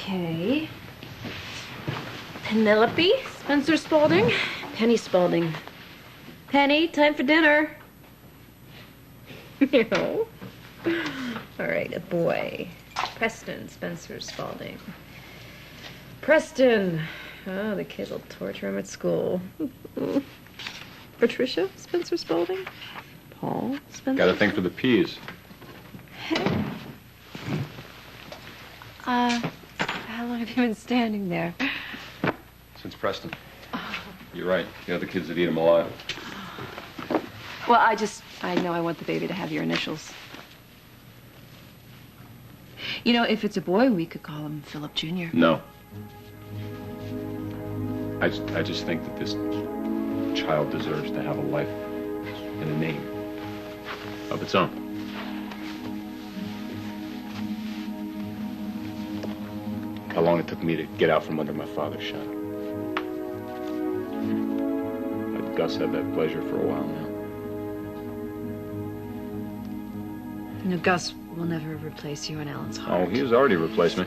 Okay. Penelope, Spencer Spaulding, Penny Spaulding. Penny, time for dinner. No. All right, a boy. Preston Spencer Spaulding. Preston. Oh, the kid will torture him at school. Patricia Spencer Spaulding. Paul Spencer. Got a thing for the peas. How long have you been standing there? Since Preston. You're right. The other kids that eat them alive. Well, I know I want the baby to have your initials. You know, if it's a boy, we could call him Phillip Jr. No. I just think that this child deserves to have a life and a name of its own. How long it took me to get out from under my father's shadow. Let Gus have that pleasure for a while now. You know, Gus will never replace you in Alan's heart. Oh, he has already replaced me.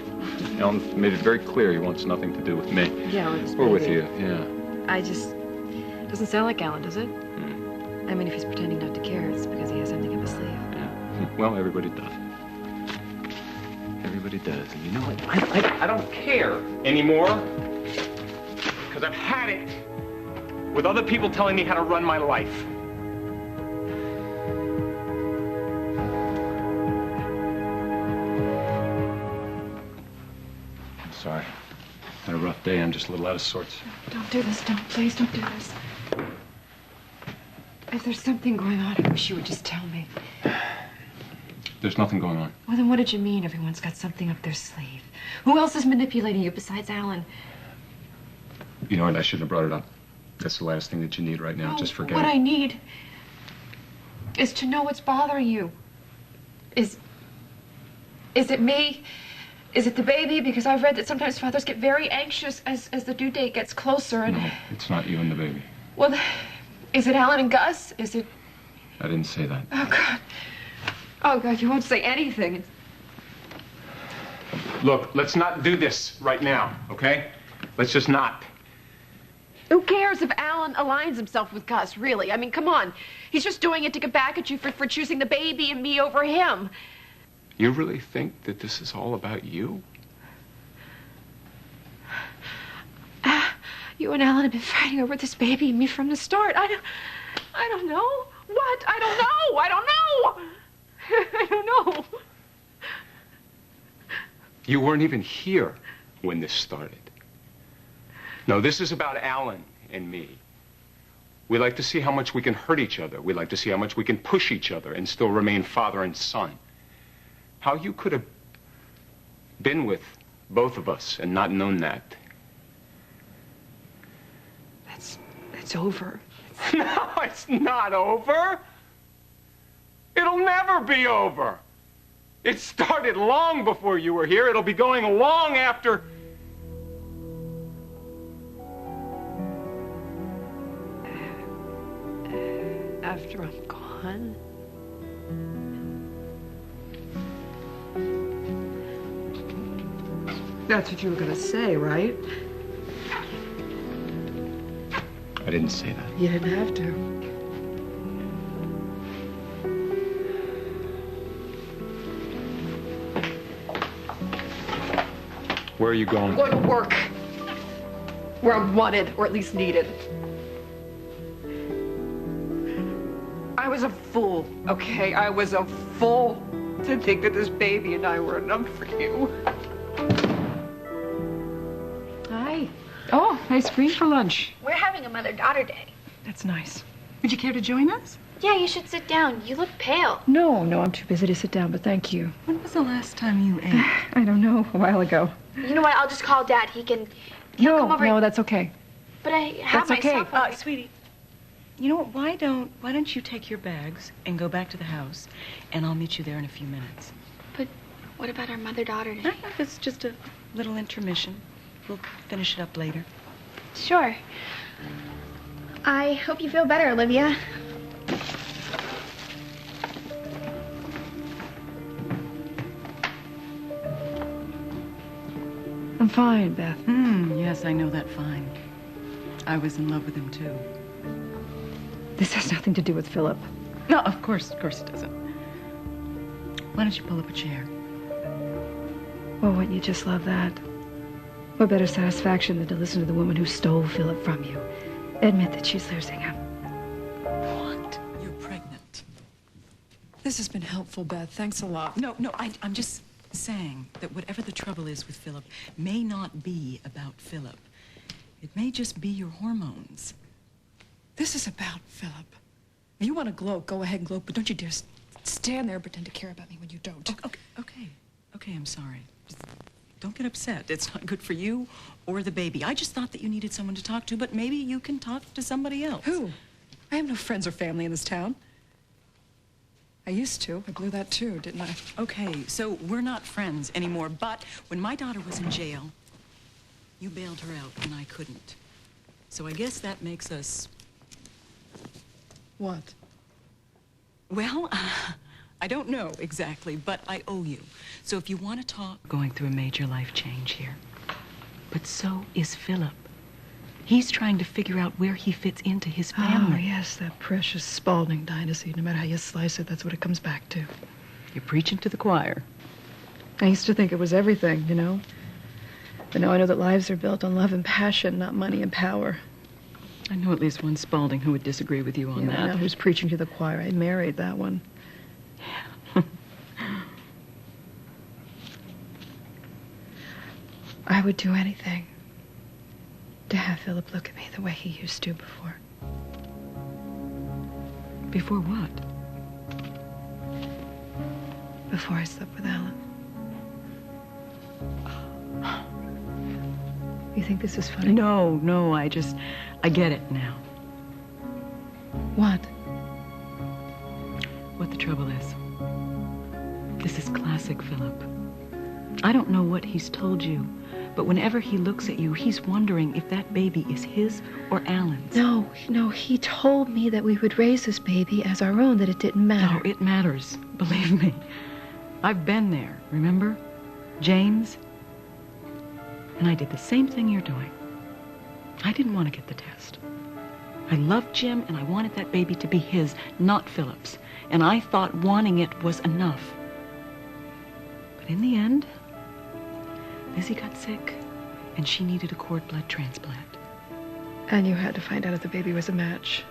Alan made it very clear he wants nothing to do with me. Yeah, with his Or with baby. you, yeah. Doesn't sound like Alan, does it? I mean, if he's pretending not to care, it's because he has something up his sleeve. Yeah. Well, everybody does. Everybody does. And you know what? I don't care anymore. Because I've had it with other people telling me how to run my life. I'm sorry. Had a rough day. I'm just a little out of sorts. Don't do this. Please don't do this. If there's something going on, I wish you would just tell me. There's nothing going on. Well, then what did you mean everyone's got something up their sleeve? Who else is manipulating you besides Alan? You know what? I shouldn't have brought it up. That's the last thing that you need right now. Just forget What it. I need is to know what's bothering you. Is it me? Is it the baby? Because I've read that sometimes fathers get very anxious as the due date gets closer and... No, it's not you and the baby. Well, is it Alan and Gus? Is it... I didn't say that. Oh, God. Oh, God, you won't say anything. Look, let's not do this right now, okay? Let's just not. Who cares if Alan aligns himself with Gus, really? I mean, come on. He's just doing it to get back at you for choosing the baby and me over him. You really think that this is all about you? You and Alan have been fighting over this baby and me from the start. I don't know. What? I don't know. I don't know. You weren't even here when this started. No, this is about Alan and me. We like to see how much we can hurt each other. We like to see how much we can push each other and still remain father and son. How you could have been with both of us and not known that. It's over. No, it's not over. It'll never be over. It started long before you were here. It'll be going long after... After I'm gone? That's what you were gonna say, right? I didn't say that. You didn't have to. Where are you going? I'm going to work. Where I'm wanted, or at least needed. I was a fool, okay? I was a fool to think that this baby and I were enough for you. Hi. Oh, ice cream for lunch. We're having a mother-daughter day. That's nice. Would you care to join us? Yeah, you should sit down. You look pale. No, I'm too busy to sit down, but thank you. When was the last time you ate? I don't know, a while ago. You know what? I'll just call Dad. He'll come over. No, that's okay. But I have That's my okay. cell phone. Sweetie, you know what? Why don't you take your bags and go back to the house, and I'll meet you there in a few minutes. But what about our mother-daughter day? It's just a little intermission. We'll finish it up later. Sure. I hope you feel better, Olivia. fine, Beth. Yes, I know that fine. I was in love with him, too. This has nothing to do with Philip. No, of course it doesn't. Why don't you pull up a chair? Well, wouldn't you just love that? What better satisfaction than to listen to the woman who stole Philip from you admit that she's losing him? What? You're pregnant. This has been helpful, Beth. Thanks a lot. No, I'm just saying that whatever the trouble is with Philip may not be about Philip. It may just be your hormones. This is about Philip. If you want to gloat, go ahead and gloat, but don't you dare stand there and pretend to care about me when you don't. Okay, I'm sorry. Just don't get upset. It's not good for you or the baby. I just thought that you needed someone to talk to, but maybe you can talk to somebody else. Who? I have no friends or family in this town. I used to. I blew that too, didn't I? Okay, so we're not friends anymore, but when my daughter was in jail, you bailed her out and I couldn't. So I guess that makes us... What? Well, I don't know exactly, but I owe you. So if you want to talk... Going through a major life change here. But so is Philip. He's trying to figure out where he fits into his family. Oh, yes, that precious Spalding dynasty. No matter how you slice it, that's what it comes back to. You're preaching to the choir. I used to think it was everything, you know? But now I know that lives are built on love and passion, not money and power. I know at least one Spalding who would disagree with you on that. I know who's preaching to the choir. I married that one. Yeah. I would do anything to have Philip look at me the way he used to before. Before what? Before I slept with Alan. You think this is funny? No, I get it now. What? What the trouble is. This is classic Philip. I don't know what he's told you, but whenever he looks at you, he's wondering if that baby is his or Alan's. No, he told me that we would raise this baby as our own, that it didn't matter. No, it matters, believe me. I've been there, remember? James? And I did the same thing you're doing. I didn't want to get the test. I loved Jim, and I wanted that baby to be his, not Phillip's. And I thought wanting it was enough. But in the end, Lizzie got sick, and she needed a cord blood transplant. And you had to find out if the baby was a match.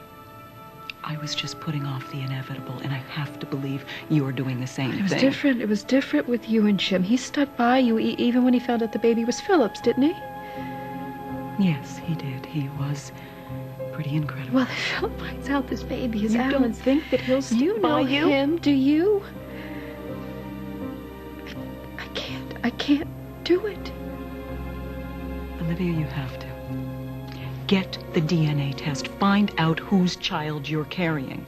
I was just putting off the inevitable, and I have to believe you're doing the same thing. It was different. It was different with you and Jim. He stuck by you even when he found out the baby was Philip's, didn't he? Yes, he did. He was pretty incredible. Well, if Philip finds out this baby is You Alan's... don't think that he'll stick by you? You know him, do you? I can't do it. Olivia, you have to. Get the DNA test. Find out whose child you're carrying.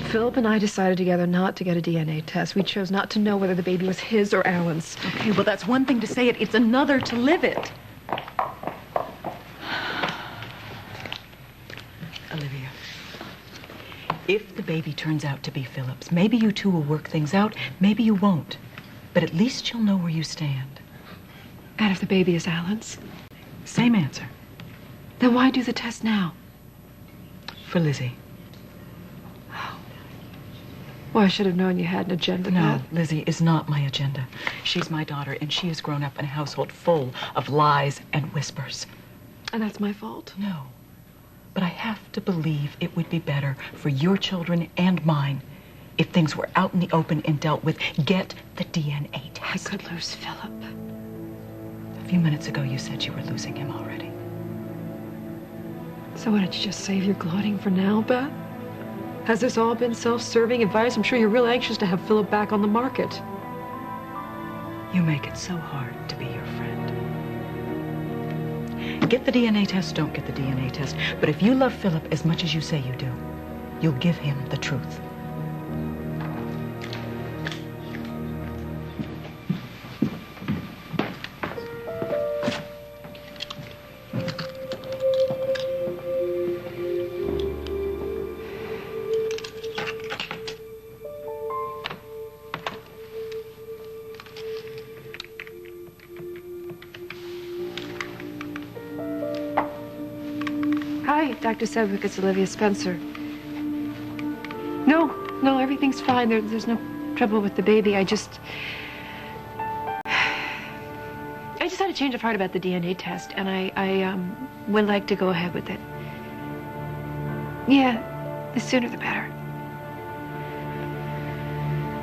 Philip and I decided together not to get a DNA test. We chose not to know whether the baby was his or Alan's. Okay, well, that's one thing to say it. It's another to live it. Olivia, if the baby turns out to be Philip's, maybe you two will work things out. Maybe you won't. But at least you'll know where you stand. And if the baby is Alan's? Same answer. Then why do the test now? For Lizzie. Well, I should have known you had an agenda. No, Beth. Lizzie is not my agenda. She's my daughter, and she has grown up in a household full of lies and whispers. And that's my fault. No. But I have to believe it would be better for your children and mine if things were out in the open and dealt with. Get the DNA test. I could lose Philip. A few minutes ago, you said you were losing him already. So why don't you just save your gloating for now, Beth? Has this all been self-serving advice? I'm sure you're real anxious to have Philip back on the market. You make it so hard to be your friend. Get the DNA test, don't get the DNA test. But if you love Philip as much as you say you do, you'll give him the truth. right. Dr. Sedgwick, it's Olivia Spencer. No, everything's fine. There's no trouble with the baby. I just had a change of heart about the DNA test, and I would like to go ahead with it. Yeah, the sooner the better.